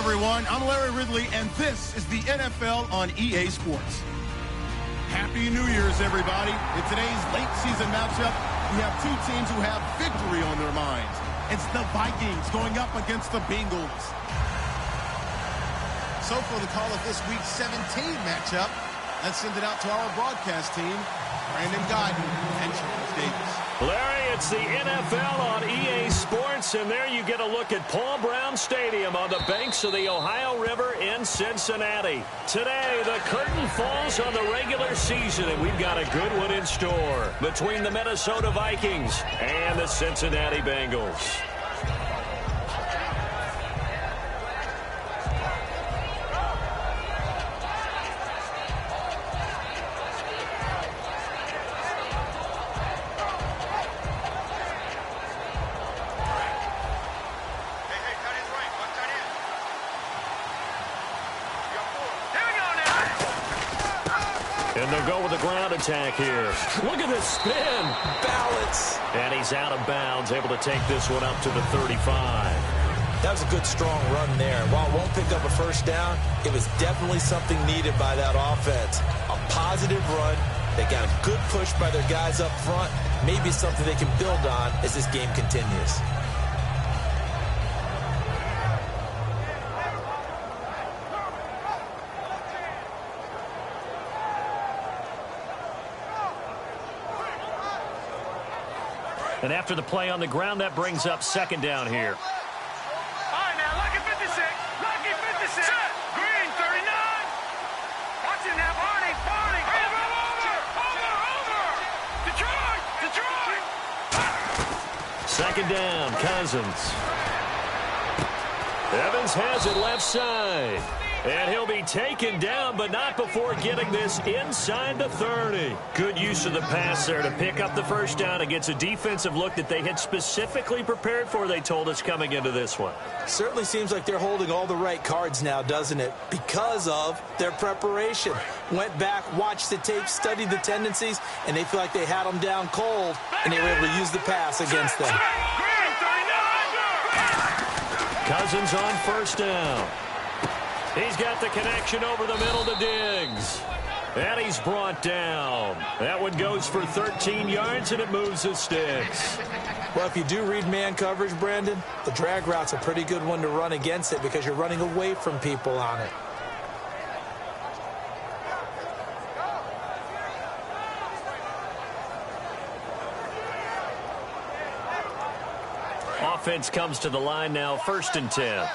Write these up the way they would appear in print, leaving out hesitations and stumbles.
everyone. I'm Larry Ridley, and this is the NFL on EA Sports. Happy New Year's, everybody. In today's late season matchup, we have two teams who have victory on their minds. It's the Vikings going up against the Bengals. So for the call of this week's 17 matchup, let's send it out to our broadcast team. Brandon Guyton, and Charles Davis. Larry, it's the NFL on EA Sports, and there you get a look at Paul Brown Stadium on the banks of the Ohio River in Cincinnati. Today, the curtain falls on the regular season, and we've got a good one in store between the Minnesota Vikings and the Cincinnati Bengals. And they'll go with the ground attack here. Look at this spin. Balance. And he's out of bounds, able to take this one up to the 35. That was a good, strong run there. While it won't pick up a first down, it was definitely something needed by that offense. A positive run. They got a good push by their guys up front. Maybe something they can build on as this game continues. And after the play on the ground, that brings up second down here. All right, now, Lucky 56. Lucky 56. Set. Green 39. Watch it now, Barney. Barney. Over. Detroit. Second down, Cousins. Evans has it left side. And he'll be taken down, but not before getting this inside the 30. Good use of the pass there to pick up the first down against a defensive look that they had specifically prepared for, they told us, coming into this one. Certainly seems like they're holding all the right cards now, doesn't it? Because of their preparation. Went back, watched the tape, studied the tendencies, and they feel like they had them down cold, and they were able to use the pass against them. Cousins on first down. He's got the connection over the middle to Diggs. And he's brought down. That one goes for 13 yards, and it moves the sticks. Well, if you do read man coverage, Brandon, the drag route's a pretty good one to run against it because you're running away from people on it. Offense comes to the line now, 1st and 10.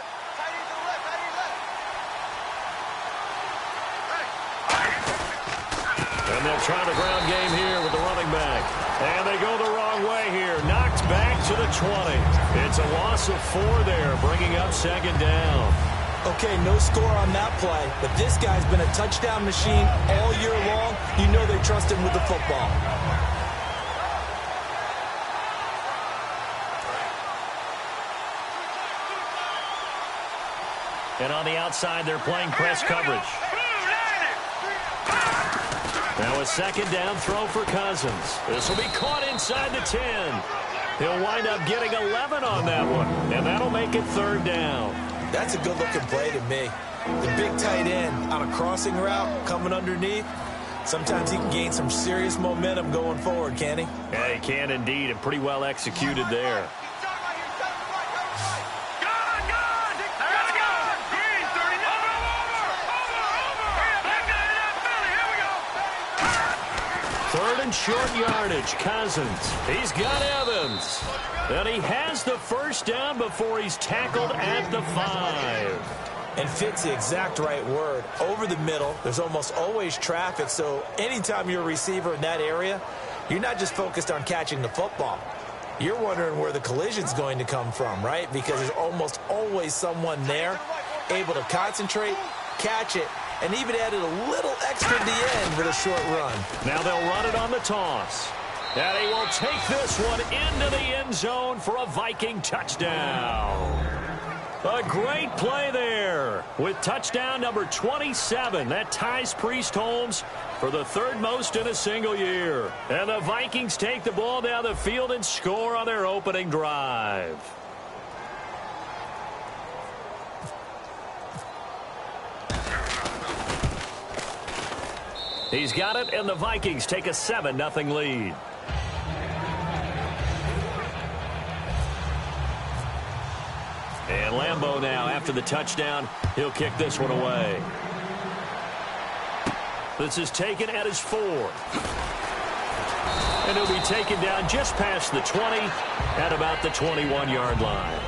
And they'll try the ground game here with the running back. And they go the wrong way here. Knocked back to the 20. It's a loss of 4 there, bringing up second down. Okay, no score on that play, but this guy's been a touchdown machine all year long. You know they trust him with the football. And on the outside, they're playing press coverage. Now a second down throw for Cousins. This will be caught inside the 10. He'll wind up getting 11 on that one, and that'll make it 3rd down. That's a good-looking play to me. The big tight end on a crossing route coming underneath. Sometimes he can gain some serious momentum going forward, can't he? Yeah, he can indeed, and pretty well executed there. Third and short yardage, Cousins. He's got Evans. And he has the first down before he's tackled at the 5. And fit's the exact right word. Over the middle, there's almost always traffic, so anytime you're a receiver in that area, you're not just focused on catching the football. You're wondering where the collision's going to come from, right? Because there's almost always someone there able to concentrate, catch it, and even added a little extra at the end with a short run. Now they'll run it on the toss. And he will take this one into the end zone for a Viking touchdown. A great play there with touchdown number 27. That ties Priest Holmes for the 3rd most in a single year. And the Vikings take the ball down the field and score on their opening drive. He's got it, and the Vikings take a 7-0 lead. And Lambeau now, after the touchdown, he'll kick this one away. This is taken at his 4. And he'll be taken down just past the 20 at about the 21-yard line.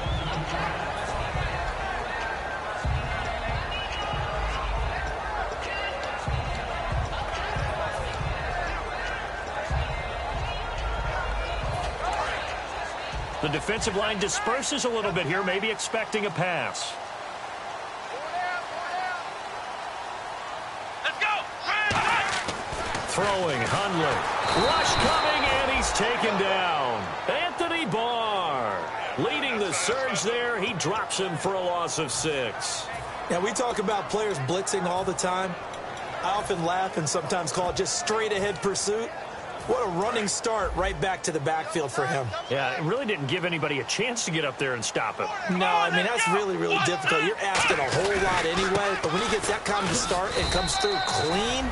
The defensive line disperses a little bit here, maybe expecting a pass. Let's go. Throwing, Hundley. Rush coming, and he's taken down. Anthony Barr leading the surge there. He drops him for a loss of 6. Now, we talk about players blitzing all the time. I often laugh and sometimes call it just straight-ahead pursuit. What a running start right back to the backfield for him. Yeah, it really didn't give anybody a chance to get up there and stop him. No, I mean, that's really, really difficult. You're asking a whole lot anyway, but when he gets that kind of start and comes through clean,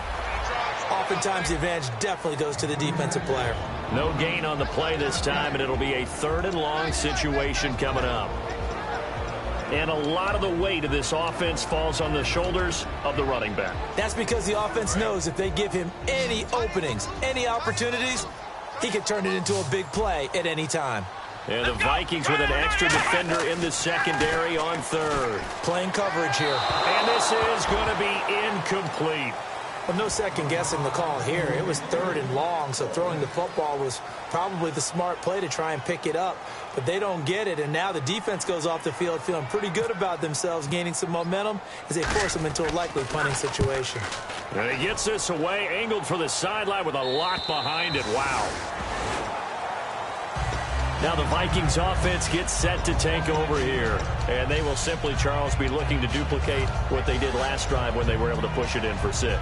oftentimes the advantage definitely goes to the defensive player. No gain on the play this time, and it'll be a 3rd and long situation coming up. And a lot of the weight of this offense falls on the shoulders of the running back. That's because the offense knows if they give him any openings, any opportunities, he can turn it into a big play at any time. And the Vikings with an extra defender in the secondary on 3rd. Playing coverage here. And this is going to be incomplete. Well, no second guessing the call here. It was 3rd and long, so throwing the football was probably the smart play to try and pick it up. But they don't get it, and now the defense goes off the field feeling pretty good about themselves, gaining some momentum as they force them into a likely punting situation. And he gets this away, angled for the sideline with a lot behind it. Wow. Now the Vikings offense gets set to take over here. And they will simply, Charles, be looking to duplicate what they did last drive when they were able to push it in for 6.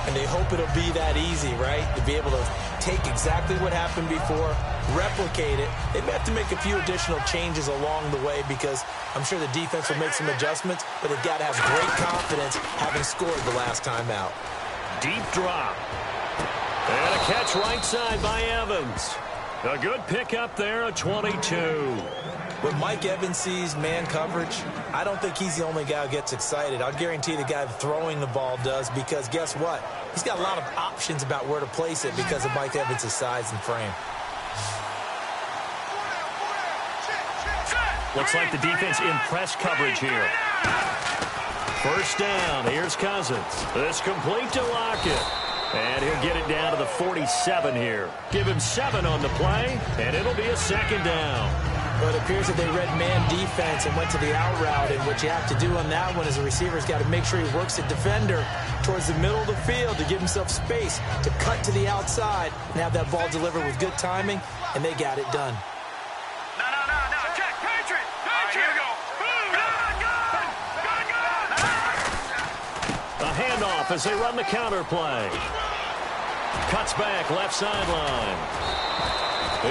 And they hope it'll be that easy, right? To be able to take exactly what happened before, replicate it. They may have to make a few additional changes along the way because I'm sure the defense will make some adjustments, but they've got to have great confidence having scored the last time out. Deep drop. And a catch right side by Evans. A good pickup there, a 22. When Mike Evans sees man coverage, I don't think he's the only guy who gets excited. I'll guarantee the guy throwing the ball does because guess what? He's got a lot of options about where to place it because of Mike Evans' size and frame. Looks like the defense in press coverage here. 1st down. Here's Cousins. This complete to Lockett. And he'll get it down to the 47 here. Give him 7 on the play, and it'll be a 2nd down. Well, it appears that they read man defense and went to the out route, and what you have to do on that one is the receiver's got to make sure he works the defender towards the middle of the field to give himself space to cut to the outside and have that ball delivered with good timing, and they got it done. No. Check. Patriot. Here we go. A handoff as they run the counter play. Cuts back, left sideline.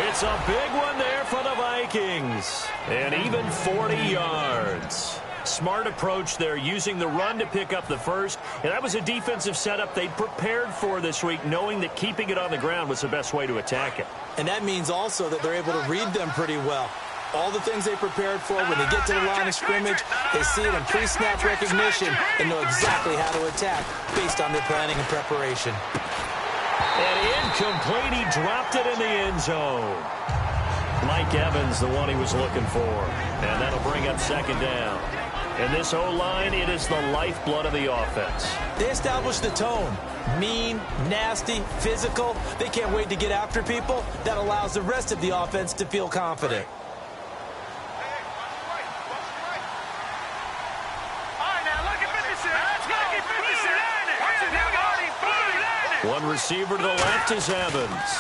It's a big one there for the Vikings. And even 40 yards. Smart approach there, using the run to pick up the first. And that was a defensive setup they prepared for this week, knowing that keeping it on the ground was the best way to attack it. And that means also that they're able to read them pretty well. All the things they prepared for, when they get to the line of scrimmage, they see it in pre-snap recognition and know exactly how to attack based on their planning and preparation. And incomplete, he dropped it in the end zone. Mike Evans, the one he was looking for. And that'll bring up 2nd down. And this O-line, it is the lifeblood of the offense. They establish the tone. Mean, nasty, physical. They can't wait to get after people. That allows the rest of the offense to feel confident. One receiver to the left is Evans.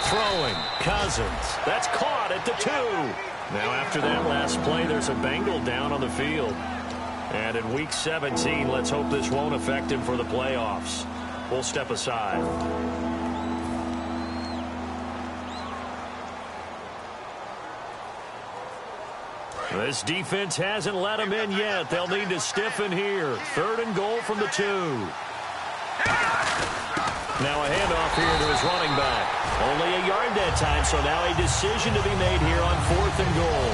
Throwing, Cousins. That's caught at the 2. Now after that last play, there's a Bengal down on the field. And in Week 17, let's hope this won't affect him for the playoffs. We'll step aside. This defense hasn't let him in yet. They'll need to stiffen here. 3rd and goal from the 2. Now a handoff here to his running back. Only a yard that time, so now a decision to be made here on 4th and goal.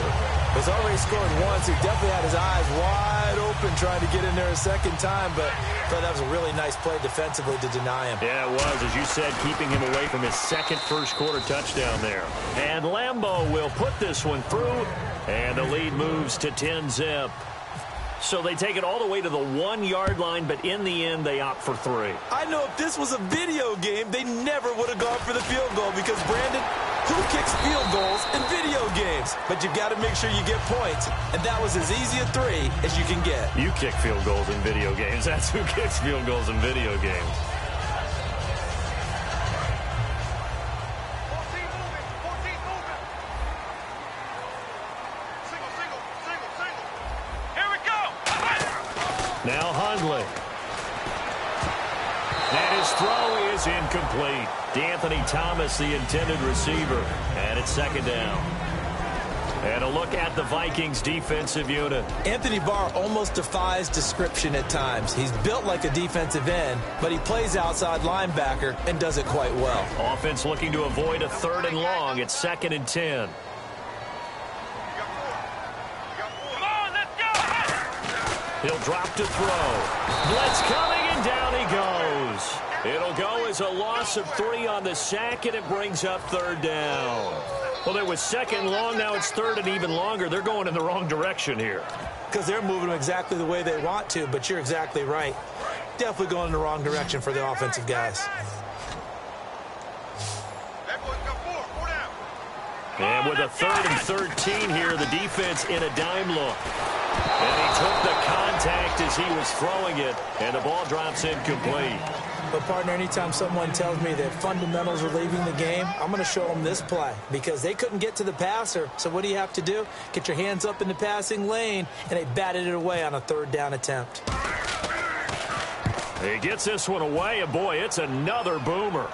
He's already scored once. He definitely had his eyes wide open trying to get in there a second time, but I thought that was a really nice play defensively to deny him. Yeah, it was, as you said, keeping him away from his second first-quarter touchdown there. And Lambeau will put this one through, and the lead moves to 10-zip. So they take it all the way to the 1-yard line, but in the end, they opt for 3. I know if this was a video game, they never would have gone for the field goal because, Brandon, who kicks field goals in video games? But you've got to make sure you get points, and that was as easy a 3 as you can get. You kick field goals in video games. That's who kicks field goals in video games. Now Hundley. And his throw is incomplete. D'Anthony Thomas, the intended receiver. And it's second down. And a look at the Vikings defensive unit. Anthony Barr almost defies description at times. He's built like a defensive end, but he plays outside linebacker and does it quite well. Offense looking to avoid a 3rd and long. It's 2nd and 10. He'll drop to throw. Blitz coming, and down he goes. It'll go as a loss of 3 on the sack, and it brings up 3rd down. Well, there was 2nd and long. Now it's 3rd and even longer. They're going in the wrong direction here. Because they're moving them exactly the way they want to, but you're exactly right. Definitely going in the wrong direction for the offensive guys. And with a 3rd and 13 here, the defense in a dime look. And he took the contact as he was throwing it, and the ball drops incomplete. But, partner, anytime someone tells me that fundamentals are leaving the game, I'm going to show them this play because they couldn't get to the passer. So what do you have to do? Get your hands up in the passing lane, and they batted it away on a 3rd down attempt. He gets this one away, and boy, it's another boomer.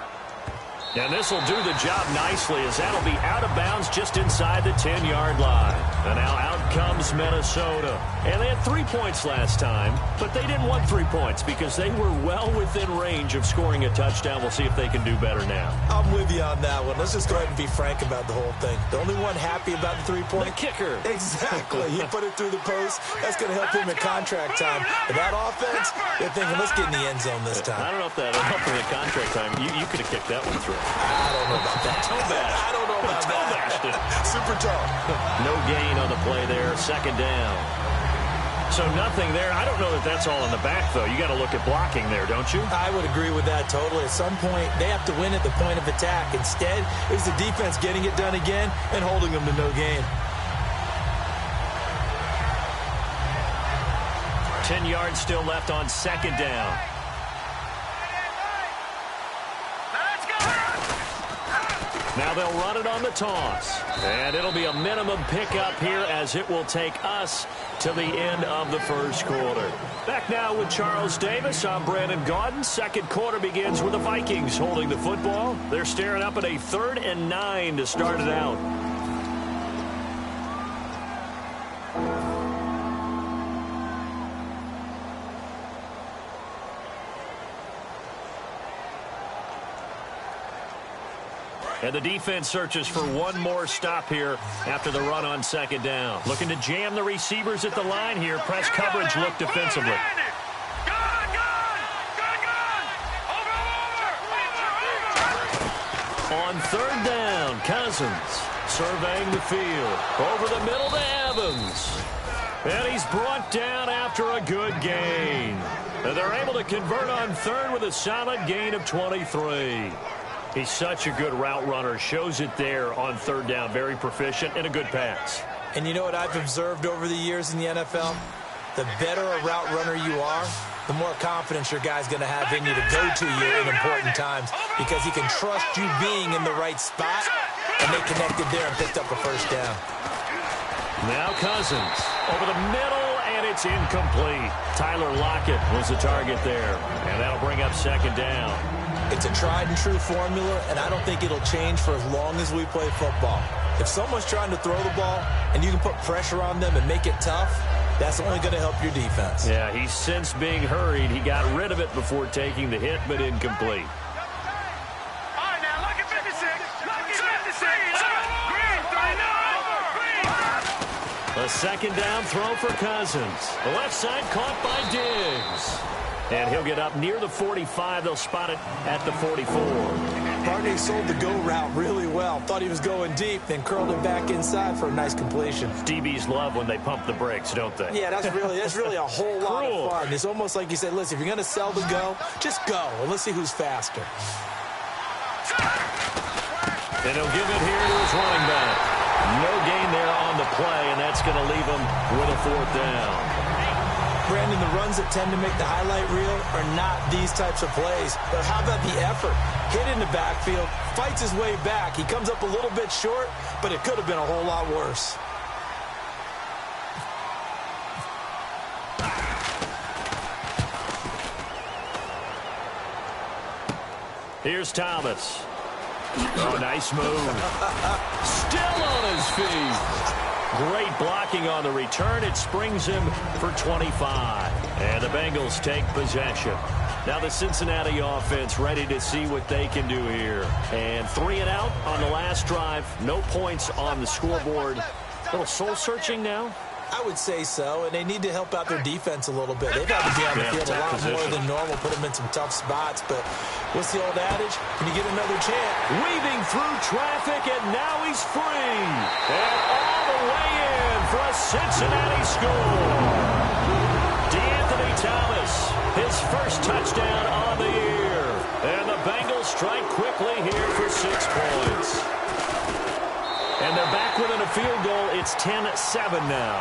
And this will do the job nicely as that'll be out of bounds just inside the 10-yard line. And now out comes Minnesota. And they had 3 points last time, but they didn't want 3 points because they were well within range of scoring a touchdown. We'll see if they can do better now. I'm with you on that one. Let's just go ahead and be frank about the whole thing. The only one happy about the 3-point? The kicker. Exactly. He put it through the post. That's going to help him at contract time. But that offense, they're thinking, let's get in the end zone this time. I don't know if that helped him at contract time. You could have kicked that one through. I don't know about that. I don't know about that. Super tall. No gain on the play there. 2nd down. So nothing there. I don't know that that's all in the back, though. You got to look at blocking there, don't you? I would agree with that totally. At some point, they have to win at the point of attack. Instead, it's the defense getting it done again and holding them to no gain. 10 yards still left on 2nd down. Now they'll run it on the toss. And it'll be a minimum pickup here as it will take us to the end of the 1st quarter. Back now with Charles Davis. I'm Brandon Gaudin. 2nd quarter begins with the Vikings holding the football. They're staring up at a 3rd and 9 to start it out. And the defense searches for one more stop here after the run on 2nd down. Looking to jam the receivers at the line here. Press coverage look defensively. On 3rd down, Cousins surveying the field. Over the middle to Evans. And he's brought down after a good gain. And they're able to convert on 3rd with a solid gain of 23. He's such a good route runner. Shows it there on 3rd down. Very proficient and a good pass. And you know what I've observed over the years in the NFL? The better a route runner you are, the more confidence your guy's going to have in you to go to you in important times because he can trust you being in the right spot, and they connected there and picked up a 1st down. Now Cousins over the middle, and it's incomplete. Tyler Lockett was the target there, and that'll bring up 2nd down. It's a tried-and-true formula, and I don't think it'll change for as long as we play football. If someone's trying to throw the ball and you can put pressure on them and make it tough, that's only going to help your defense. Yeah, he's since being hurried. He got rid of it before taking the hit, but incomplete. All right, now, look at 56. Look at 56. Green, 39. A A second down throw for Cousins. The left side caught by Diggs. And he'll get up near the 45. They'll spot it at the 44. Barney sold the go route really well. Thought he was going deep, then curled it back inside for a nice completion. DBs love when they pump the brakes, don't they? Yeah, that's really a whole lot of fun. It's almost like you said, listen, if you're going to sell the go, just go, and let's see who's faster. And he'll give it here to his running back. No gain there on the play, and that's going to leave him with a 4th down. Brandon, the runs that tend to make the highlight reel are not these types of plays. But how about the effort? Hit in the backfield, fights his way back. He comes up a little bit short, but it could have been a whole lot worse. Here's Thomas. Oh, nice move. Still on his feet. Great blocking on the return. It springs him for 25. And the Bengals take possession. Now the Cincinnati offense ready to see what they can do here. And 3 and out on the last drive. No points on the scoreboard. A little soul-searching now? I would say so, and they need to help out their defense a little bit. They've had to be on the field a lot more than normal, put them in some tough spots. But what's the old adage? Can you get another chance? Weaving through traffic, and now he's free. And all the way in for a Cincinnati score. DeAnthony Thomas, his first touchdown on the year. And the Bengals strike quickly here for 6 points. And they're back within a field goal. It's 10-7 now.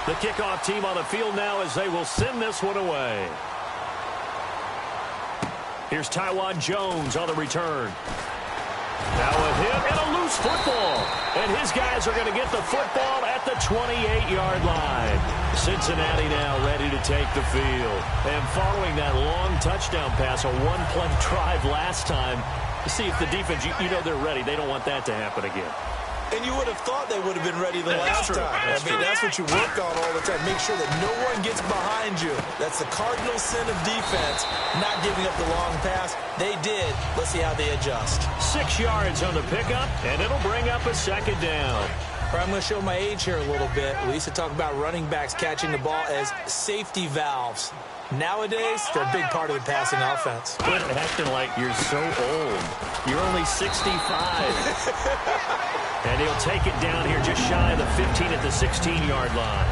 The kickoff team on the field now as they will send this one away. Here's Taiwan Jones on the return. Now with him and a loose football. And his guys are going to get the football at the 28-yard line. Cincinnati now ready to take the field. And following that long touchdown pass, a one-play drive last time, to see if the defense, you know they're ready. They don't want that to happen again. And you would have thought they would have been ready the last time. That's what you work on all the time. Make sure that no one gets behind you. That's the cardinal sin of defense, not giving up the long pass. They did. Let's see how they adjust. 6 yards on the pickup, and it'll bring up a second down. I'm going to show my age here a little bit. We used to talk about running backs catching the ball as safety valves. Nowadays, they're a big part of the passing offense. Quit acting like you're so old. You're only 65. And he'll take it down here just shy of the 15 at the 16-yard line.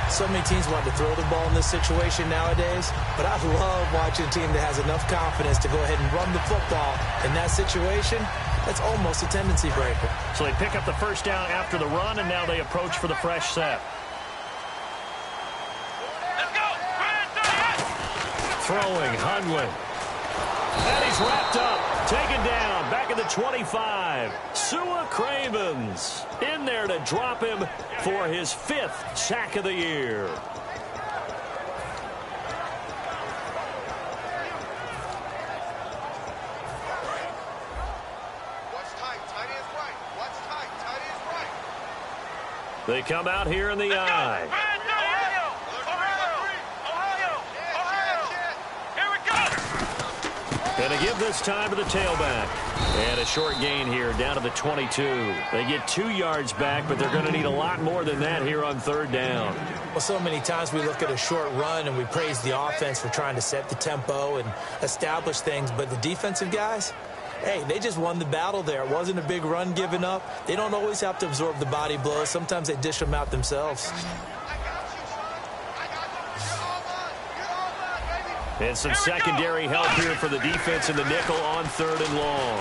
So many teams want to throw the ball in this situation nowadays, but I love watching a team that has enough confidence to go ahead and run the football. In that situation, that's almost a tendency breaker. So they pick up the first down after the run, and now they approach for the fresh set. Let's go. Throwing, Hundley. And he's wrapped up. Taken down, back at the 25. C0BRAAQUICKN3SS's in there to drop him for his 5th sack of the year. Watch tight. Tight is right. Watch tight. Tight is right. They come out here in the eye. Going to give this time to the tailback. And a short gain here down to the 22. They get 2 yards back, but they're going to need a lot more than that here on 3rd down. Well, so many times we look at a short run and we praise the offense for trying to set the tempo and establish things, but the defensive guys, hey, they just won the battle there. It wasn't a big run given up. They don't always have to absorb the body blows. Sometimes they dish them out themselves. And some secondary help here for the defense in the nickel on 3rd and long.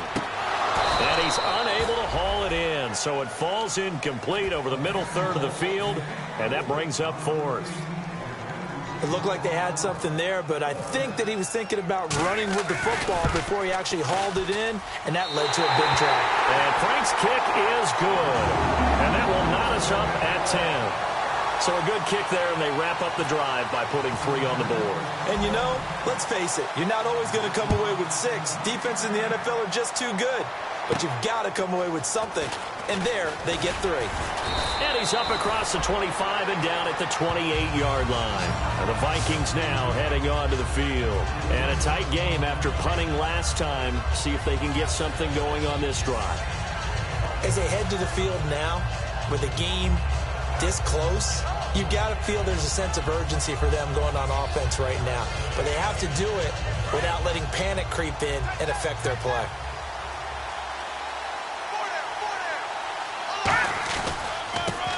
And he's unable to haul it in, so it falls incomplete over the middle third of the field, and that brings up 4th. It looked like they had something there, but I think that he was thinking about running with the football before he actually hauled it in, and that led to a big drop. And Frank's kick is good, and that will knot us up at 10. So a good kick there, and they wrap up the drive by putting 3 on the board. And, you know, let's face it, you're not always going to come away with 6. Defense in the NFL are just too good. But you've got to come away with something. And there, they get 3. And he's up across the 25 and down at the 28-yard line. And the Vikings now heading onto the field. And a tight game after punting last time. See if they can get something going on this drive. As they head to the field now, with the game this close, you've got to feel there's a sense of urgency for them going on offense right now. But they have to do it without letting panic creep in and affect their play.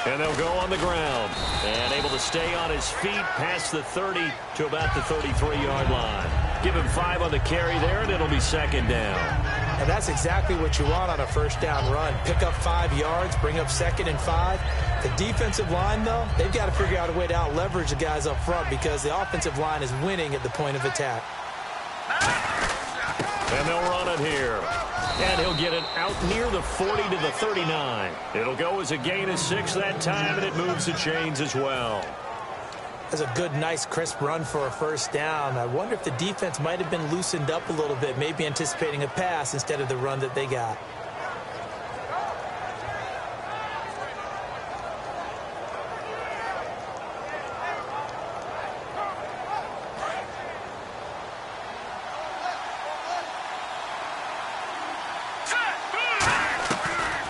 And they'll go on the ground. And able to stay on his feet past the 30 to about the 33-yard line. Give him 5 on the carry there, and it'll be second down. And that's exactly what you want on a first down run. Pick up 5 yards, bring up 2nd and 5. The defensive line, though, they've got to figure out a way to out-leverage the guys up front because the offensive line is winning at the point of attack. And they'll run it here. And he'll get it out near the 40 to the 39. It'll go as a gain of 6 that time, and it moves the chains as well. That's a good, nice, crisp run for a first down. I wonder if the defense might have been loosened up a little bit, maybe anticipating a pass instead of the run that they got.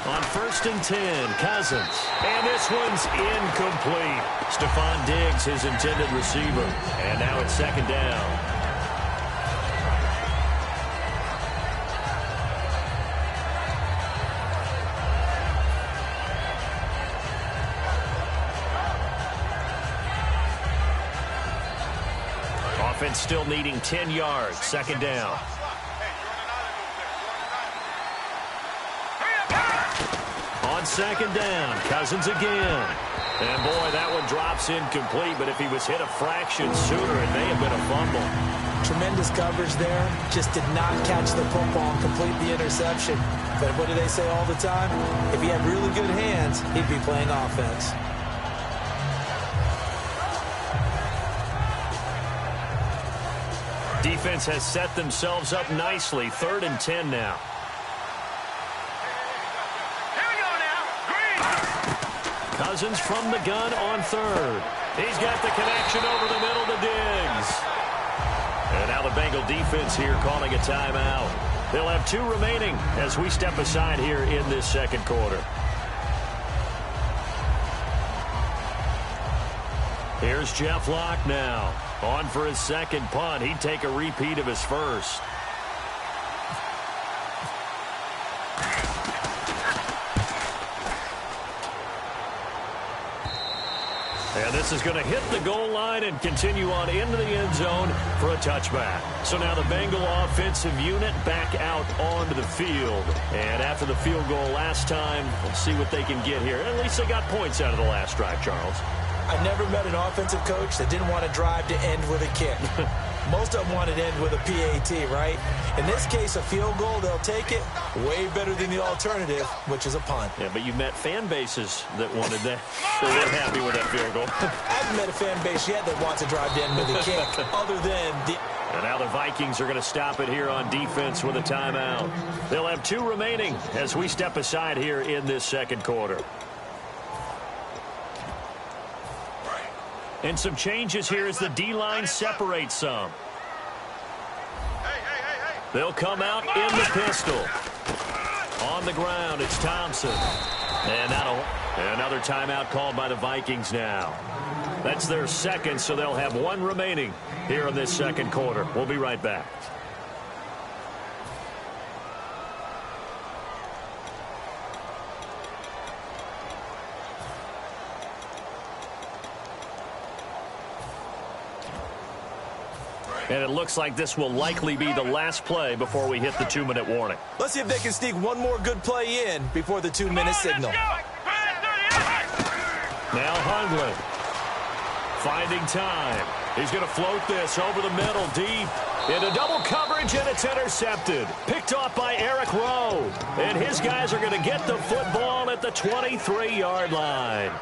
On 1st and 10, Cousins. And this one's incomplete. Stephon Diggs, his intended receiver. And now it's 2nd down. Offense still needing 10 yards. 2nd down. On 2nd down, Cousins again. And boy, that one drops incomplete, but if he was hit a fraction sooner, it may have been a fumble. Tremendous coverage there. Just did not catch the football and complete the interception. But what do they say all the time? If he had really good hands, he'd be playing offense. Defense has set themselves up nicely. 3rd and 10 now. Cousins from the gun on 3rd. He's got the connection over the middle to Diggs. And now the Bengal defense here calling a timeout. They'll have 2 remaining as we step aside here in this 2nd quarter. Here's Jeff Locke now. On for his 2nd punt. He'd take a repeat of his 1st. And this is going to hit the goal line and continue on into the end zone for a touchback. So now the Bengal offensive unit back out onto the field. And after the field goal last time, let's see what they can get here. At least they got points out of the last drive, Charles. I never met an offensive coach that didn't want to drive to end with a kick. Most of them wanted to end with a PAT, right? In this case, a field goal, they'll take it. Way better than the alternative, which is a punt. Yeah, but you've met fan bases that wanted that. So they're happy with that field goal. I haven't met a fan base yet that wants to drive to end with a kick, other than the... And now the Vikings are going to stop it here on defense with a timeout. They'll have 2 remaining as we step aside here in this 2nd quarter. And some changes here as the D-line separates some. They'll come out in the pistol. On the ground, it's Thompson. And that'll another timeout called by the Vikings now. That's their 2nd, so they'll have 1 remaining here in this 2nd quarter. We'll be right back. And it looks like this will likely be the last play before we hit the 2-minute warning. Let's see if they can sneak one more good play in before the 2-minute signal. Now Hundley finding time. He's going to float this over the middle deep into double coverage, and it's intercepted. Picked off by Eric Rowe. And his guys are going to get the football at the 23-yard line.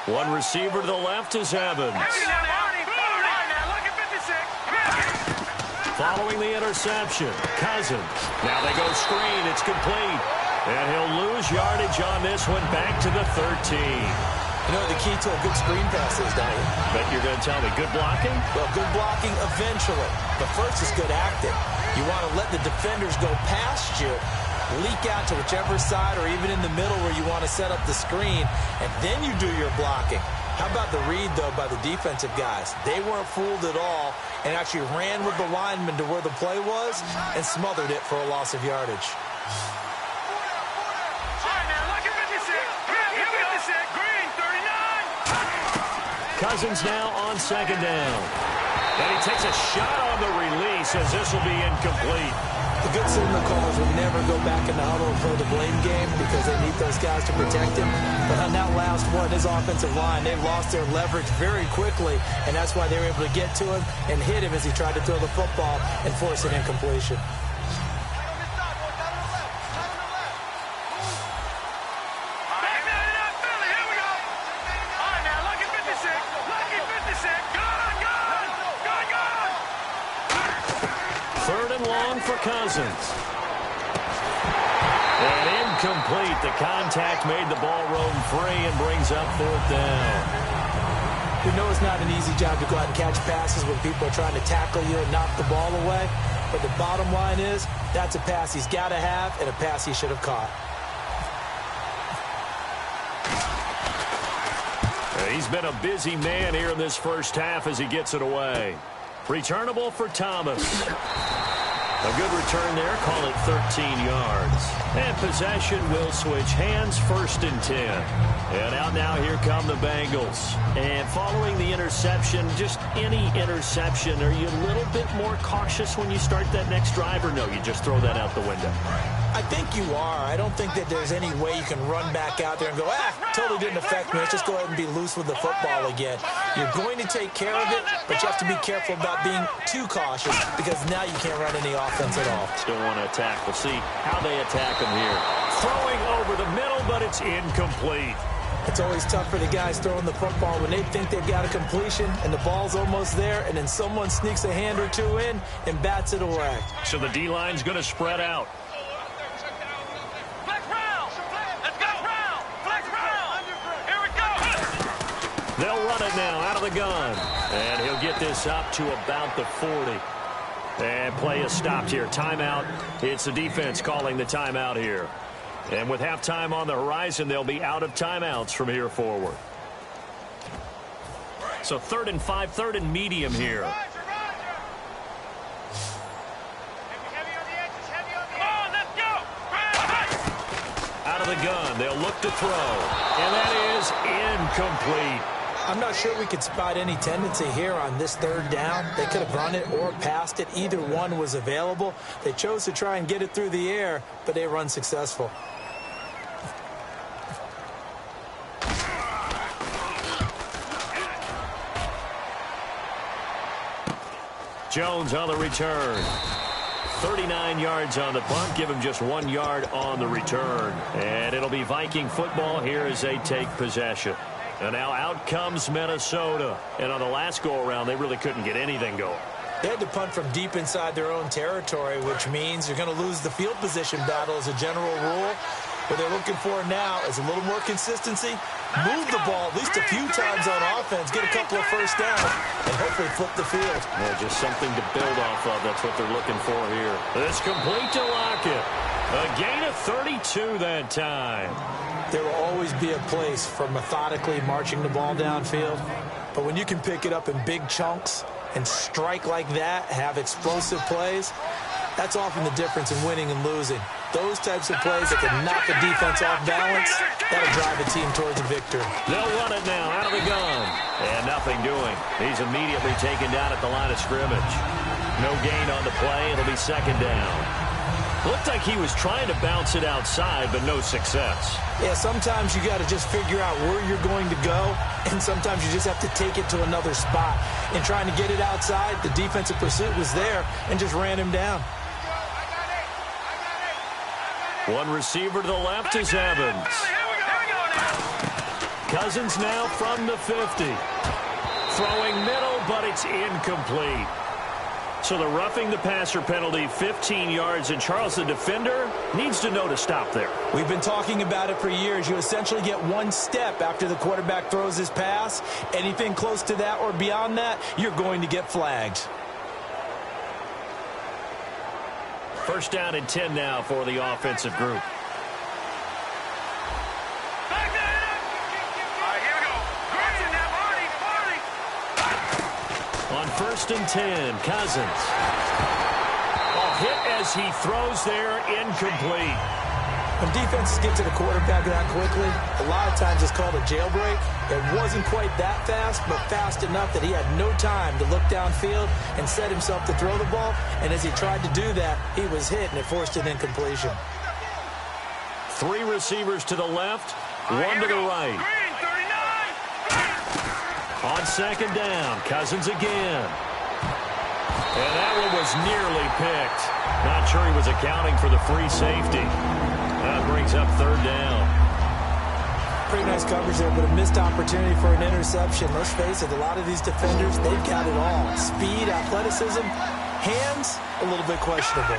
One receiver to the left is Evans. Following the interception, Cousins. Now they go screen. It's complete. And he'll lose yardage on this one, back to the 13. You know what the key to a good screen pass is, don't you? Bet you're going to tell me good blocking? Well, good blocking eventually. But first is good acting. You want to let the defenders go past you, leak out to whichever side or even in the middle where you want to set up the screen, and then you do your blocking. How about the read, though, by the defensive guys? They weren't fooled at all and actually ran with the lineman to where the play was and smothered it for a loss of yardage. Cousins now on second down. And he takes a shot on the release as this will be incomplete. The good signal callers will never go back in the huddle and play the blame game because they need those guys to protect him. But on that last one, his offensive line, they lost their leverage very quickly, and that's why they were able to get to him and hit him as he tried to throw the football and force an incompletion. For Cousins. And incomplete. The contact made the ball roam free and brings up fourth down. You know it's not an easy job to go out and catch passes when people are trying to tackle you and knock the ball away. But the bottom line is, that's a pass he's got to have and a pass he should have caught. He's been a busy man here in this first half as he gets it away. Returnable for Thomas. A good return there, call it 13 yards. And possession will switch hands, 1st and 10. And out now, here come the Bengals. And following the interception, just any interception, are you a little bit more cautious when you start that next drive, or no, you just throw that out the window? I think you are. I don't think that there's any way you can run back out there and go, totally didn't affect me. Let's just go ahead and be loose with the football again. You're going to take care of it, but you have to be careful about being too cautious because now you can't run any offense at all. Still want to attack. We'll see how they attack him here. Throwing over the middle, but it's incomplete. It's always tough for the guys throwing the football when they think they've got a completion and the ball's almost there, and then someone sneaks a hand or two in and bats it away. So the D-line's going to spread out. They'll run it now out of the gun. And he'll get this up to about the 40. And play is stopped here. Timeout. It's the defense calling the timeout here. And with halftime on the horizon, they'll be out of timeouts from here forward. So 3rd and 5, 3rd and medium here. Out of the gun. They'll look to throw. And that is incomplete. I'm not sure we could spot any tendency here on this 3rd down. They could have run it or passed it. Either one was available. They chose to try and get it through the air, but they were unsuccessful. Jones on the return. 39 yards on the punt. Give him just 1 yard on the return. And it'll be Viking football here as they take possession. And now out comes Minnesota. And on the last go-around, they really couldn't get anything going. They had to punt from deep inside their own territory, which means you're going to lose the field position battle as a general rule. What they're looking for now is a little more consistency, move the ball at least a few times on offense, get a couple of first downs, and hopefully flip the field. Yeah, just something to build off of. That's what they're looking for here. It's complete to Lockett. A gain of 32 that time. There will always be a place for methodically marching the ball downfield. But when you can pick it up in big chunks and strike like that, have explosive plays, that's often the difference in winning and losing. Those types of plays that can knock a defense off balance, that'll drive a team towards a victory. They'll run it now out of the gun. And nothing doing. He's immediately taken down at the line of scrimmage. No gain on the play. It'll be 2nd down. Looked like he was trying to bounce it outside, but no success. Yeah, sometimes you got to just figure out where you're going to go, and sometimes you just have to take it to another spot. In trying to get it outside, the defensive pursuit was there and just ran him down. One receiver to the left is Evans. Cousins now from the 50. Throwing middle, but it's incomplete. So the roughing the passer penalty, 15 yards, and Charles, the defender, needs to know to stop there. We've been talking about it for years. You essentially get one step after the quarterback throws his pass. Anything close to that or beyond that, you're going to get flagged. First down and 10 now for the offensive group. On first and 10, Cousins. Hit as he throws there, incomplete. When defenses get to the quarterback that quickly, a lot of times it's called a jailbreak. It wasn't quite that fast, but fast enough that he had no time to look downfield and set himself to throw the ball. And as he tried to do that, he was hit, and it forced an incompletion. 3 receivers to the left, 1 to the right. On second down, Cousins again. And that one was nearly picked. Not sure he was accounting for the free safety. That brings up third down. Pretty nice coverage there, but a missed opportunity for an interception. Let's face it, a lot of these defenders, they've got it all. Speed, athleticism, hands, a little bit questionable.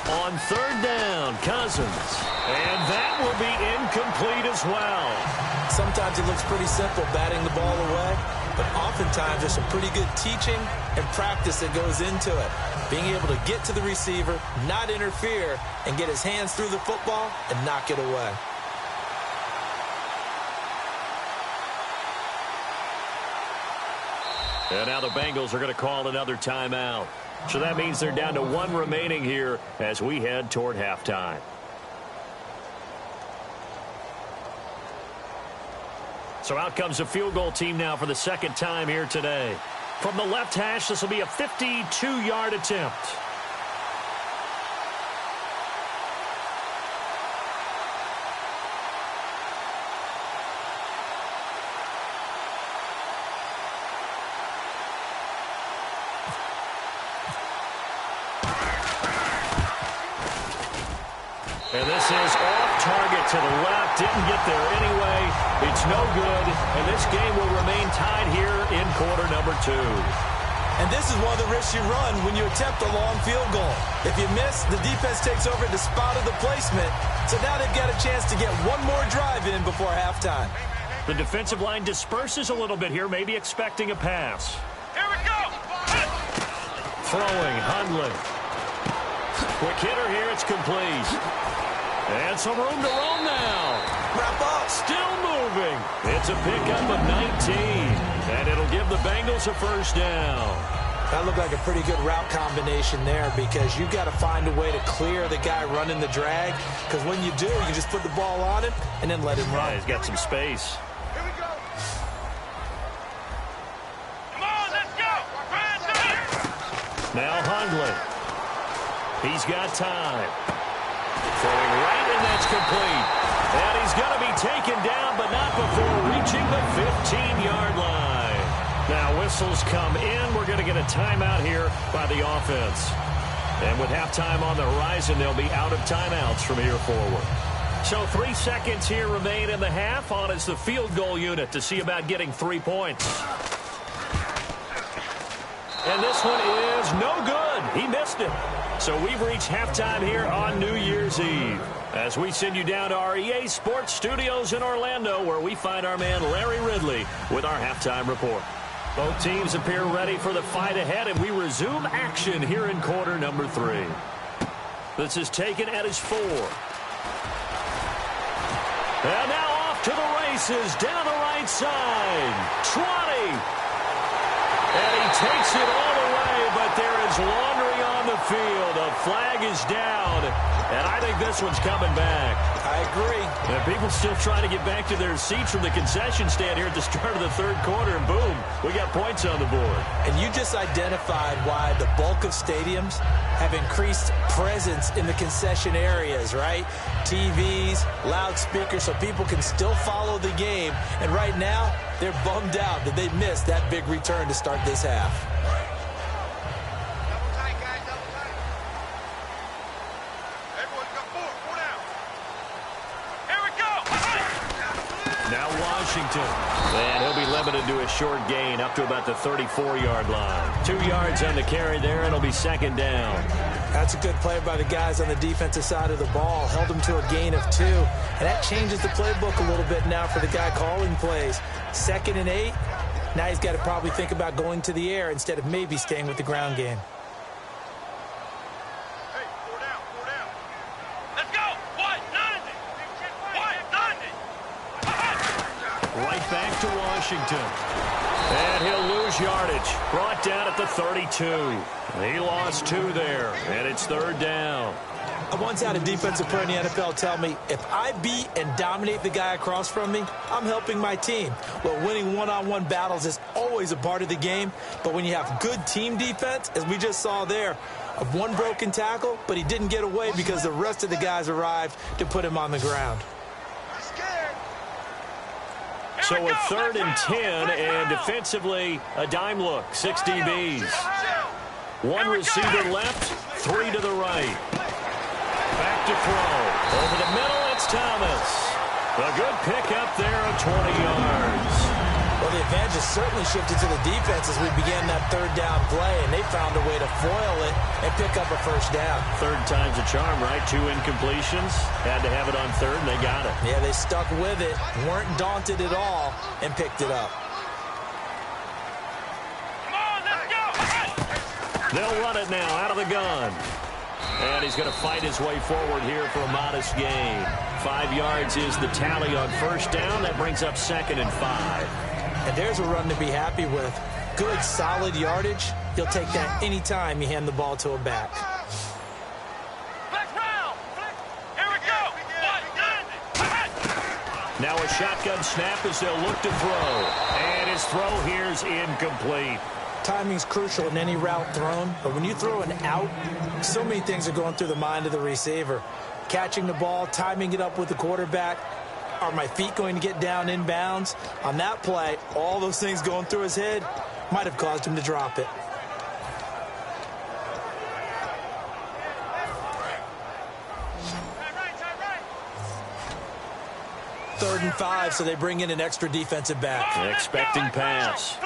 On third down, Cousins. And that will be incomplete as well. Sometimes it looks pretty simple batting the ball away, but oftentimes there's some pretty good teaching and practice that goes into it. Being able to get to the receiver, not interfere, and get his hands through the football and knock it away. And now the Bengals are going to call another timeout. So that means they're down to 1 remaining here as we head toward halftime. So out comes the field goal team now for the second time here today. From the left hash, this will be a 52-yard attempt. And this is off target to the left. Didn't get there anyway. It's no good. And this game will remain tied here in quarter number 2. And this is one of the risks you run when you attempt a long field goal. If you miss, the defense takes over the spot of the placement. So now they've got a chance to get one more drive in before halftime. The defensive line disperses a little bit here, maybe expecting a pass. Here we go. Throwing, Hundley. Quick hitter here, it's complete. And some room to roam now. Wrap up. Still moving. It's a pickup of 19. And it'll give the Bengals a first down. That looked like a pretty good route combination there because you've got to find a way to clear the guy running the drag. Because when you do, you just put the ball on him and then let him run. Yeah, he's got some space. Here we go. Come on, let's go. Now Hundley. He's got time. Throwing right, and that's complete. And he's going to be taken down, but not before reaching the 15-yard line. Now whistles come in. We're going to get a timeout here by the offense. And with halftime on the horizon, they'll be out of timeouts from here forward. So 3 seconds here remain in the half. On is the field goal unit to see about getting 3 points. And this one is no good. He missed it. So we've reached halftime here on New Year's Eve as we send you down to our EA Sports Studios in Orlando where we find our man Larry Ridley with our halftime report. Both teams appear ready for the fight ahead, and we resume action here in quarter number 3. This is taken at his 4. And now off to the races down the right side. 20. And he takes it all the way, but there is laundry on the field. A flag is down, and I think this one's coming back. I agree. And people still trying to get back to their seats from the concession stand here at the start of the third quarter, and boom, we got points on the board. And you just identified why the bulk of stadiums have increased presence in the concession areas, right? TVs, loudspeakers, so people can still follow the game. And right now, they're bummed out that they missed that big return to start this half. Double tight, guys, double tight. Everyone's got 4 down. Now Washington. And he'll be limited to a short gain up to about the 34-yard line. 2 yards on the carry there, and it'll be second down. That's a good play by the guys on the defensive side of the ball. Held him to a gain of 2. And that changes the playbook a little bit now for the guy calling plays. 2nd and 8. Now he's got to probably think about going to the air instead of maybe staying with the ground game. Right back to Washington. And he'll lose yardage. Brought down at the 32. He lost 2 there, and it's third down. I once had a defensive player in the NFL tell me, if I beat and dominate the guy across from me, I'm helping my team. Well, winning one-on-one battles is always a part of the game, but when you have good team defense, as we just saw there, of one broken tackle, but he didn't get away because the rest of the guys arrived to put him on the ground. So a 3rd and 10, and defensively, a dime look, 6 DBs. 1 receiver left, 3 to the right. Back to throw. Over the middle, it's Thomas. A good pickup there of 20 yards. Well, the advantage has certainly shifted to the defense as we began that 3rd down play, and they found a way to foil it and pick up a 1st down. 3rd time's a charm, right? 2 incompletions. Had to have it on 3rd, and they got it. Yeah, they stuck with it, weren't daunted at all, and picked it up. Come on, let's go! They'll run it now out of the gun. And he's going to fight his way forward here for a modest gain. 5 yards is the tally on 1st down. That brings up 2nd and 5. And there's a run to be happy with. Good, solid yardage. You'll take that any time you hand the ball to a back. Here we go! Now a shotgun snap as they'll look to throw. And his throw here's incomplete. Timing's crucial in any route thrown, but when you throw an out, so many things are going through the mind of the receiver. Catching the ball, timing it up with the quarterback. Are my feet going to get down inbounds? On that play, all those things going through his head might have caused him to drop it. Third and 5, so they bring in an extra defensive back. Expecting pass.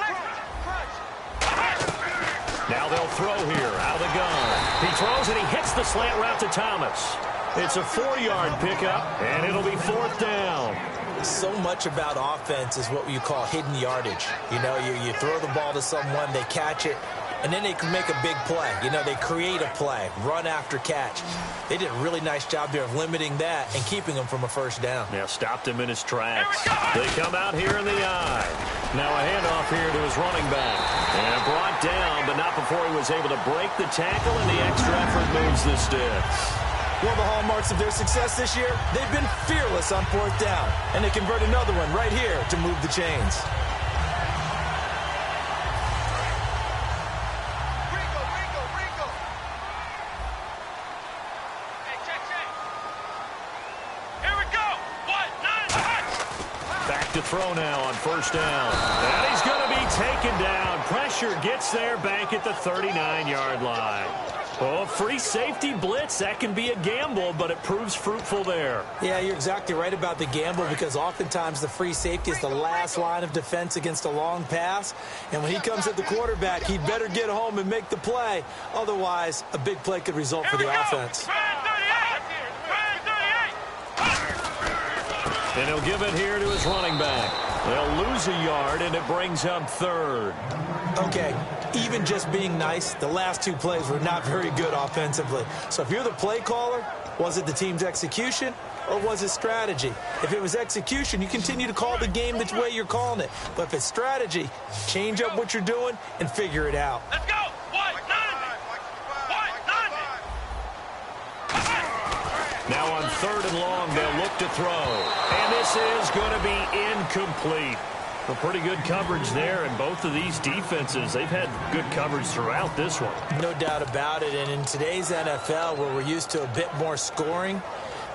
Now they'll throw here out of the gun. He throws and he hits the slant route to Thomas. It's a 4-yard pickup, and it'll be 4th down. So much about offense is what you call hidden yardage. You know, you throw the ball to someone, they catch it, and then they can make a big play. You know, they create a play, run after catch. They did a really nice job there of limiting that and keeping him from a 1st down. Now stopped him in his tracks. They come out here in the eye. Now a handoff here to his running back. And brought down, but not before he was able to break the tackle, and the extra effort moves the sticks. One of the hallmarks of their success this year, they've been fearless on 4th down. And they convert another one right here to move the chains. To throw now on 1st down. And he's going to be taken down. Pressure gets there back at the 39-yard line. Oh, free safety blitz, that can be a gamble, but it proves fruitful there. Yeah, you're exactly right about the gamble because oftentimes the free safety is the last line of defense against a long pass. And when he comes at the quarterback, he'd better get home and make the play. Otherwise, a big play could result for the offense. And he'll give it here to his running back. They'll lose a yard, and it brings up 3rd. Okay, even just being nice, the last 2 plays were not very good offensively. So if you're the play caller, was it the team's execution or was it strategy? If it was execution, you continue to call the game the way you're calling it. But if it's strategy, change up what you're doing and figure it out. Let's go! Now on 3rd and long, they'll look to throw. And this is going to be incomplete. A pretty good coverage there, and both of these defenses, they've had good coverage throughout this one. No doubt about it, and in today's NFL, where we're used to a bit more scoring,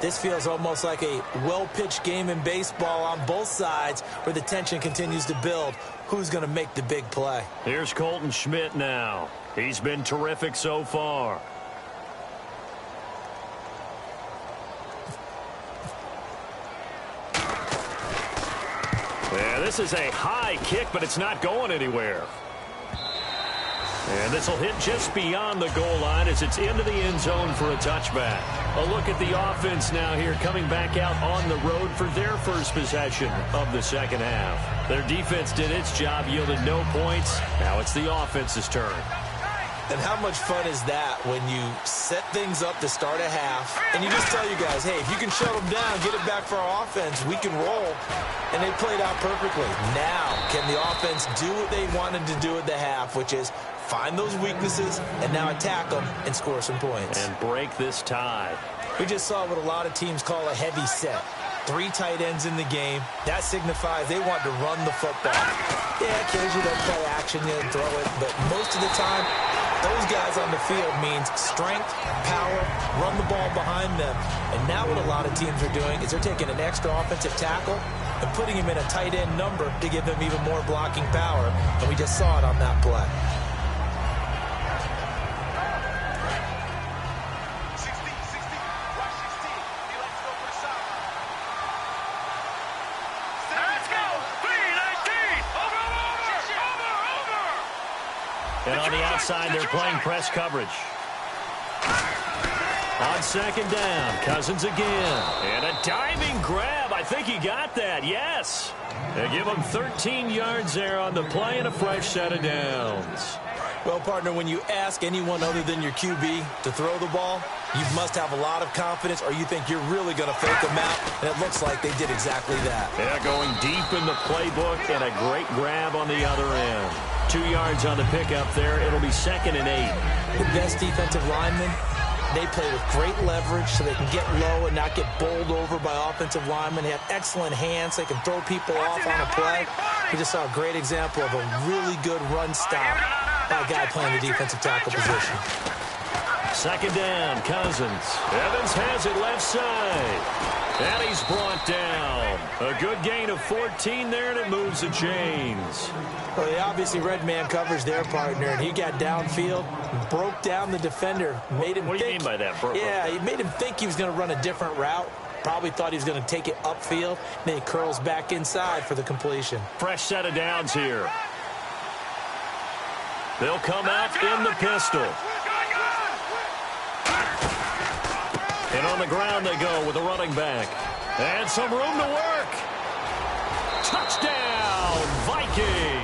this feels almost like a well-pitched game in baseball on both sides where the tension continues to build. Who's going to make the big play? Here's Colton Schmidt now. He's been terrific so far. Yeah, this is a high kick, but it's not going anywhere. And this will hit just beyond the goal line as it's into the end zone for a touchback. A look at the offense now here, coming back out on the road for their first possession of the second half. Their defense did its job, yielded no points. Now it's the offense's turn. And how much fun is that when you set things up to start a half, and you just tell you guys, hey, if you can shut them down, get it back for our offense, we can roll. And they played out perfectly. Now, can the offense do what they wanted to do at the half, which is find those weaknesses and now attack them and score some points. And break this tie. We just saw what a lot of teams call a heavy set. 3 tight ends in the game. That signifies they want to run the football. Yeah, occasionally they'll play action and throw it, but most of the time, those guys on the field means strength, power, run the ball behind them. And now what a lot of teams are doing is they're taking an extra offensive tackle and putting him in a tight end number to give them even more blocking power. And we just saw it on that play. And on the outside, they're playing press coverage. On second down, Cousins again. And a diving grab. I think he got that, yes. They give him 13 yards there on the play and a fresh set of downs. Well, partner, when you ask anyone other than your QB to throw the ball, you must have a lot of confidence or you think you're really going to fake them out, and it looks like they did exactly that. Yeah, going deep in the playbook and a great grab on the other end. 2 yards on the pickup there. It'll be 2nd and 8. The best defensive linemen, they play with great leverage so they can get low and not get bowled over by offensive linemen. They have excellent hands. They can throw people off on a play. We just saw a great example of a really good run stop by a guy playing the defensive tackle position. 2nd down, Cousins. Evans has it left side. And he's brought down. A good gain of 14 there, and it moves the chains. Well, they obviously read man coverage their partner, and he got downfield, broke down the defender, made him What do you mean by that? Yeah, he made him think he was going to run a different route. Probably thought he was going to take it upfield. Then he curls back inside for the completion. Fresh set of downs here. They'll come out in the pistol. And on the ground they go with a running back. And some room to work. Touchdown, Vikings.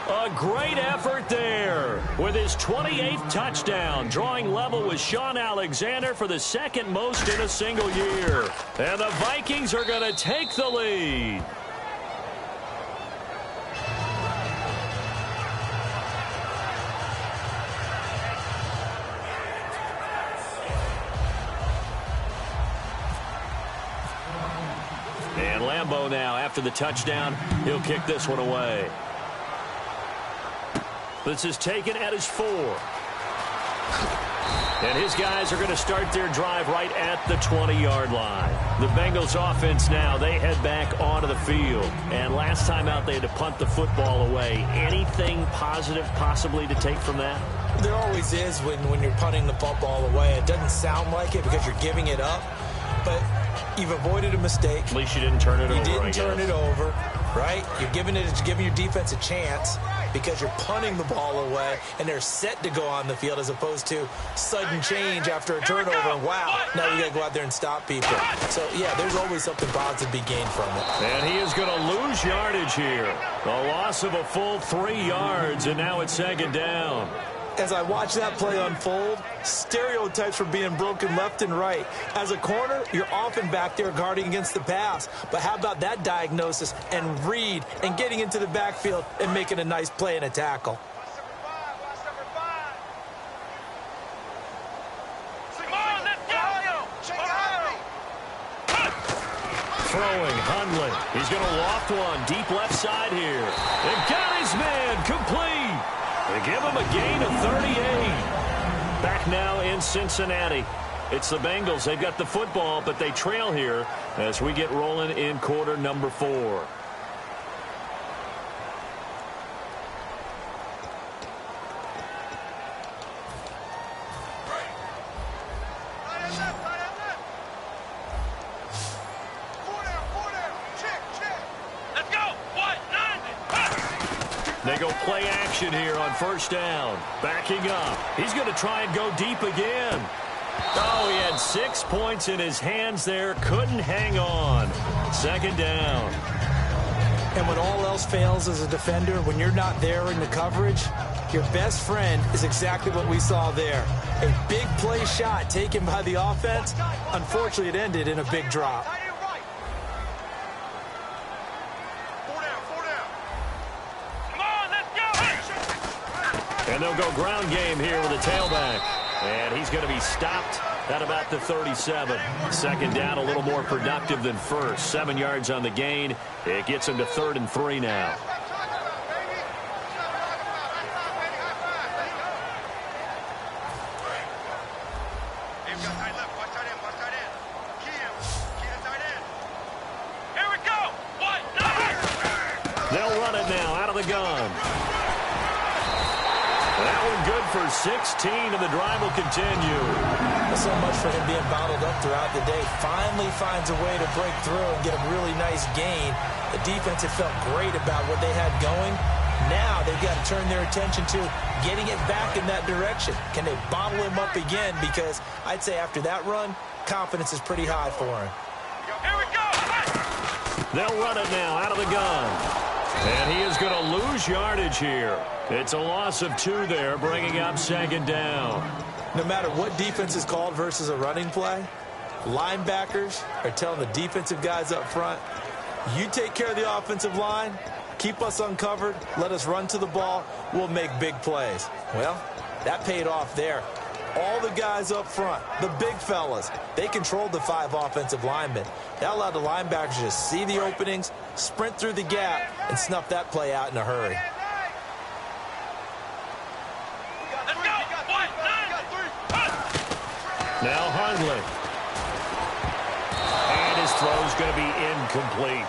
A great effort there with his 28th touchdown, drawing level with Sean Alexander for the 2nd most in a single year. And the Vikings are going to take the lead. And Lambeau now, after the touchdown, he'll kick this one away. This is taken at his 4. And his guys are going to start their drive right at the 20-yard line. The Bengals offense now, they head back onto the field. And last time out, they had to punt the football away. Anything positive possibly to take from that? There always is when you're punting the football away. It doesn't sound like it because you're giving it up. But you've avoided a mistake. At least you didn't turn it over, You didn't turn it over, right? You're giving your defense a chance because you're punting the ball away, and they're set to go on the field as opposed to sudden change after a turnover. And wow, now we got to go out there and stop people. So, yeah, there's always something positive to be gained from it. And he is going to lose yardage here. A loss of a full 3 yards, and now it's 2nd down. As I watch that play unfold, stereotypes were being broken left and right. As a corner, you're often back there guarding against the pass. But how about that diagnosis and read and getting into the backfield and making a nice play and a tackle? Throwing, Hundley. He's going to loft one deep left side here. And got his man complete. They give him a gain of 38. Back now in Cincinnati. It's the Bengals. They've got the football, but they trail here as we get rolling in quarter number 4. They go play action here on first down. Backing up. He's going to try and go deep again. Oh, he had 6 points in his hands there. Couldn't hang on. Second down. And when all else fails as a defender, when you're not there in the coverage, your best friend is exactly what we saw there. A big play shot taken by the offense. Unfortunately, it ended in a big drop. Come on, let's go. And they'll go ground game here with a tailback. And he's going to be stopped at about the 37. Second down, a little more productive than first. 7 yards on the gain. It gets him to 3rd and 3 now. Here we go. One, They'll run it now out of the gun. That one good for 16, and the drive will continue. So much for him being bottled up throughout the day. Finally finds a way to break through and get a really nice gain. The defense had felt great about what they had going. Now they've got to turn their attention to getting it back in that direction. Can they bottle him up again? Because I'd say after that run, confidence is pretty high for him. Here we go. They'll run it now out of the gun. And he is going to lose yardage here. It's a loss of 2 there, bringing up second down. No matter what defense is called versus a running play, linebackers are telling the defensive guys up front, you take care of the offensive line, keep us uncovered, let us run to the ball, we'll make big plays. Well, that paid off there. All the guys up front, the big fellas, they controlled the 5 offensive linemen. That allowed the linebackers to see the openings, sprint through the gap, and snuff that play out in a hurry. Let's go. One, Now Hundley. And his throw's going to be incomplete.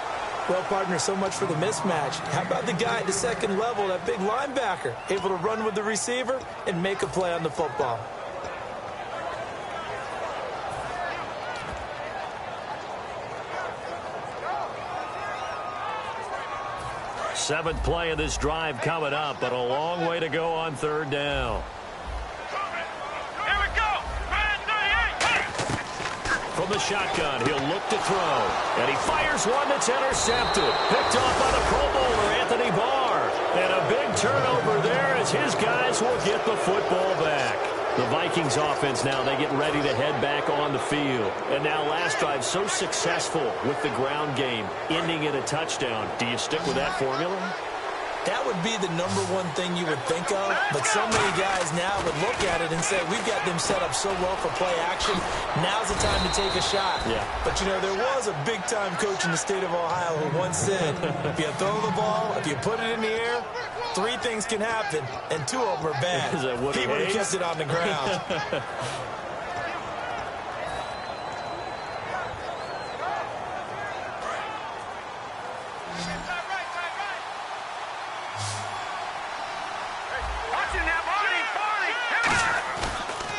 Well, partner, so much for the mismatch. How about the guy at the second level, that big linebacker, able to run with the receiver and make a play on the football? Seventh play of this drive coming up, but a long way to go on third down. Here we go. Right at 38. From the shotgun, he'll look to throw. And he fires one that's intercepted. Picked off by the Pro Bowler, Anthony Barr. And a big turnover there as his guys will get the football back. The Vikings offense now, they get ready to head back on the field. And now last drive so successful with the ground game, ending in a touchdown. Do you stick with that formula? That would be the #1 thing you would think of, but so many guys now would look at it and say, we've got them set up so well for play action, now's the time to take a shot. Yeah. But, you know, there was a big-time coach in the state of Ohio who once said, if you throw the ball, if you put it in the air, 3 things can happen, and 2 of them are bad. Is that Woody He would have Hayes? kept it on the ground.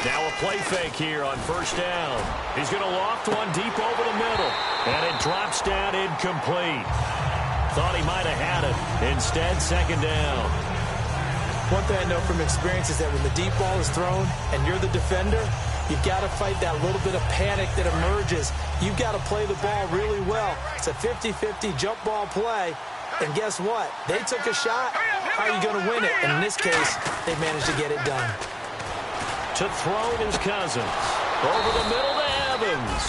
Now a play fake here on first down. He's going to loft one deep over the middle. And it drops down incomplete. Thought he might have had it. Instead, second down. One thing I know from experience is that when the deep ball is thrown and you're the defender, you've got to fight that little bit of panic that emerges. You've got to play the ball really well. It's a 50-50 jump ball play. And guess what? They took a shot. How are you going to win it? And in this case, they managed to get it done. To throw is Cousins. Over the middle to Evans.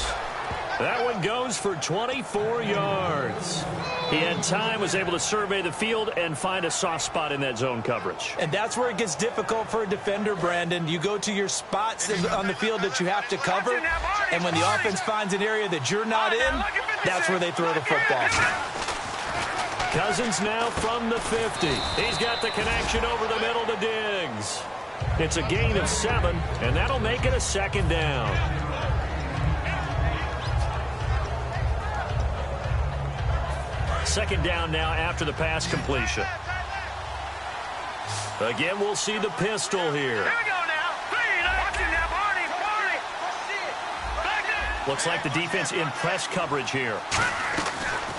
That one goes for 24 yards. He had time, was able to survey the field and find a soft spot in that zone coverage. And that's where it gets difficult for a defender, Brandon. You go to your spots on the field that you have to cover, and when the offense finds an area that you're not in, that's where they throw the football. Cousins now from the 50. He's got the connection over the middle to Diggs. It's a gain of 7, and that'll make it a second down. Second down now after the pass completion. Again, we'll see the pistol here. Here we go now. Looks like the defense in press coverage here.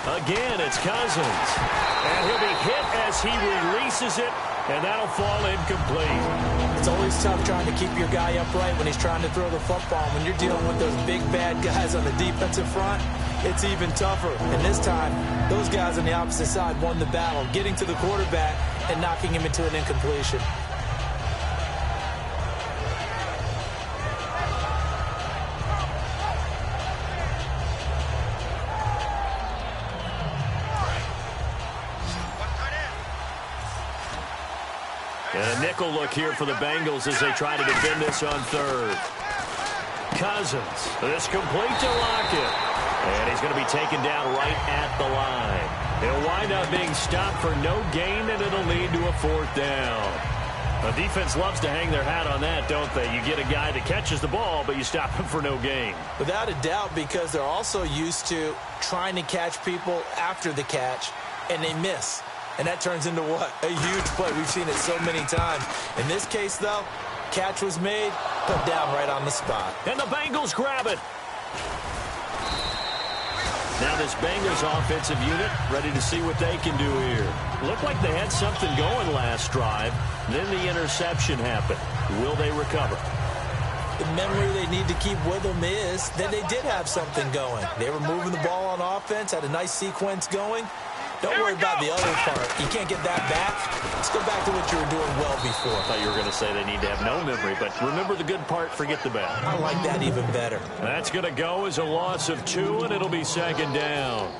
Again, it's Cousins. And he'll be hit as he releases it, and that'll fall incomplete. It's always tough trying to keep your guy upright when he's trying to throw the football. When you're dealing with those big, bad guys on the defensive front, it's even tougher. And this time, those guys on the opposite side won the battle, getting to the quarterback and knocking him into an incompletion. And a nickel look here for the Bengals as they try to defend this on third. Cousins, this complete to Lockett. And he's going to be taken down right at the line. He'll wind up being stopped for no gain, and it'll lead to a fourth down. The defense loves to hang their hat on that, don't they? You get a guy that catches the ball, but you stop him for no gain. Without a doubt, because they're also used to trying to catch people after the catch, and they miss. And that turns into what? A huge play. We've seen it so many times. In this case, though, catch was made, put down right on the spot. And the Bengals grab it. Now this Bengals offensive unit ready to see what they can do here. Looked like they had something going last drive. Then the interception happened. Will they recover? The memory they need to keep with them is that they did have something going. They were moving the ball on offense, had a nice sequence going. Don't worry about the other part. You can't get that back. Let's go back to what you were doing well before. I thought you were going to say they need to have no memory, but remember the good part, forget the bad. I like that even better. That's going to go as a loss of 2, and it'll be second down.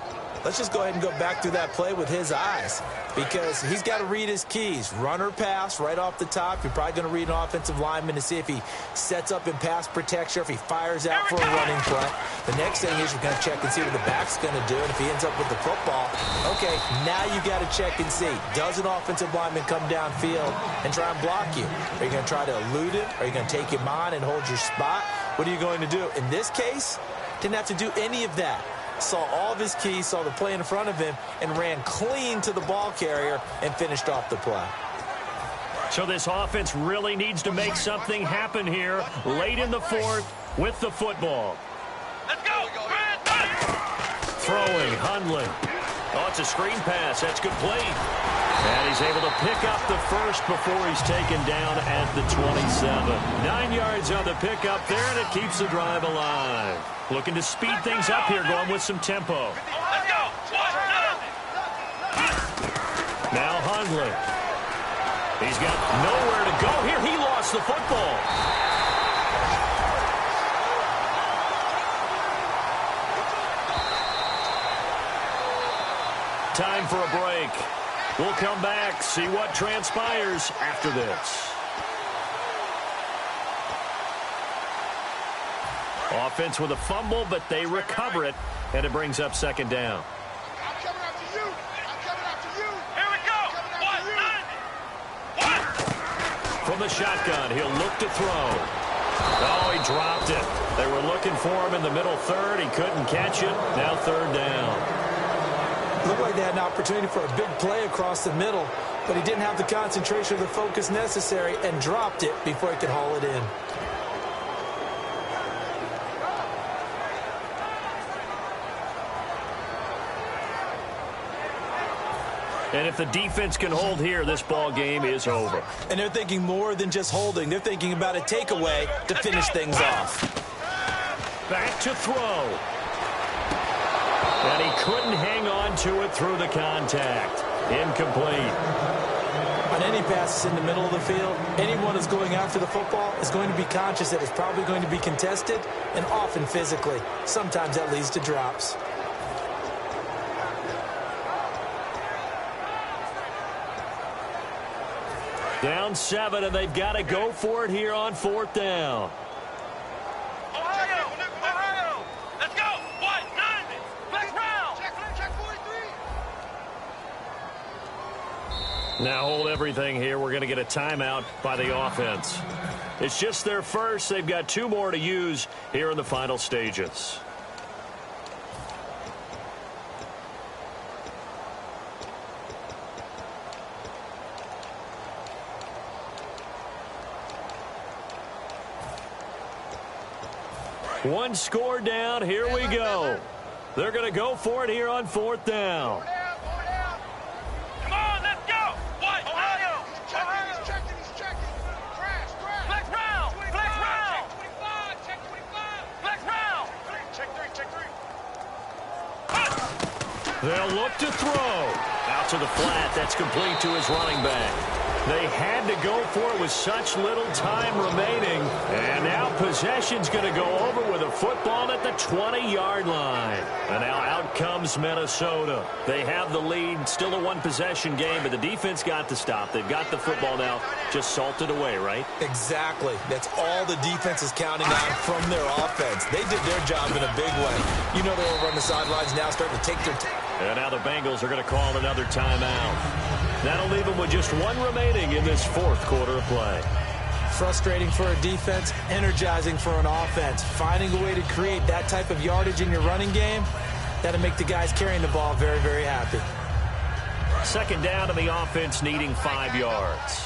Let's just go ahead and go back through that play with his eyes, because he's got to read his keys. Run or pass right off the top. You're probably going to read an offensive lineman to see if he sets up in pass protection, if he fires out for a running play. The next thing is you're going to check and see what the back's going to do, and if he ends up with the football, okay, now you got to check and see. Does an offensive lineman come downfield and try and block you? Are you going to try to elude him? Are you going to take him on and hold your spot? What are you going to do? In this case, didn't have to do any of that. Saw all of his keys, saw the play in front of him, and ran clean to the ball carrier and finished off the play. So this offense really needs to make something happen here late in the fourth with the football. Let's go. Throwing, Hundley. Oh, it's a screen pass. That's complete. And he's able to pick up the first before he's taken down at the 27. 9 yards on the pickup there, and it keeps the drive alive. Looking to speed things up here, going with some tempo. Let's go. Now Hundley. He's got nowhere to go here. He lost the football. Time for a break. We'll come back, see what transpires after this. Offense with a fumble, but they recover it, and it brings up second down. I'm coming after you. I'm coming after you. Here we go. 1-9. From the shotgun, he'll look to throw. Oh, he dropped it. They were looking for him in the middle third. He couldn't catch it. Now third down. Looked like they had an opportunity for a big play across the middle, but he didn't have the concentration or the focus necessary and dropped it before he could haul it in. And if the defense can hold here, this ball game is over. And they're thinking more than just holding. They're thinking about a takeaway to finish things off. Back to throw. And he couldn't hang on to it through the contact. Incomplete. On any passes in the middle of the field, anyone who's going after the football is going to be conscious that it's probably going to be contested, and often physically. Sometimes that leads to drops. Down 7, and they've got to go for it here on fourth down. Ohio. Let's go. 1-9. Flex round. Check 43. Now hold everything here. We're going to get a timeout by the offense. It's just their first. They've got 2 more to use here in the final stages. One score down. Here we go. They're going to go for it here on 4th down. Come on, let's go. What? Ohio. He's checking. Crash. Flex round. Check 25. Flex round. Check 3. They'll look to throw. Out to the flat. That's complete to his running back. They had to go for it with such little time remaining. And now possession's going to go over with a football at the 20-yard line. And now out comes Minnesota. They have the lead. Still a one-possession game, but the defense got to stop. They've got the football now. Just salted away, right? Exactly. That's all the defense is counting on from their offense. They did their job in a big way. You know they're over on the sidelines now starting to take their time. And now the Bengals are going to call another timeout. That'll leave them with just one remaining in this 4th quarter of play. Frustrating for a defense, energizing for an offense. Finding a way to create that type of yardage in your running game, that'll make the guys carrying the ball very, very happy. 2nd down to the offense needing 5 yards.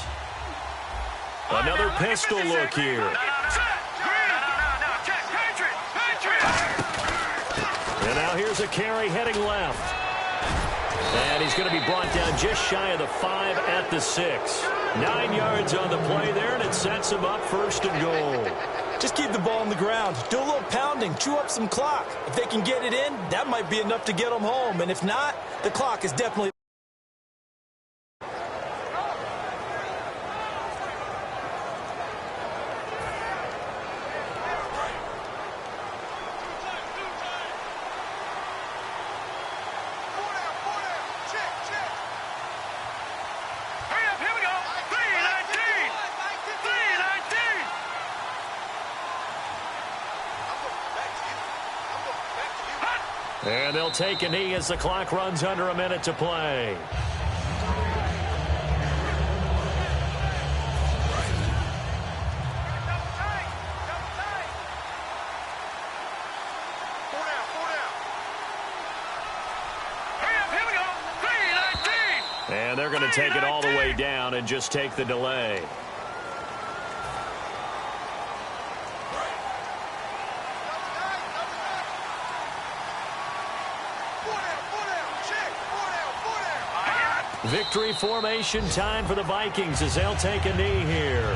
Another pistol look here. And now here's a carry heading left. And he's going to be brought down just shy of the 5 at the 6. 9 yards on the play there, and it sets him up 1st and goal. Just keep the ball on the ground. Do a little pounding. Chew up some clock. If they can get it in, that might be enough to get them home. And if not, the clock is definitely... And they'll take a knee as the clock runs under a minute to play. And they're going to take it all the way down and just take the delay. Victory formation time for the Vikings as they'll take a knee here.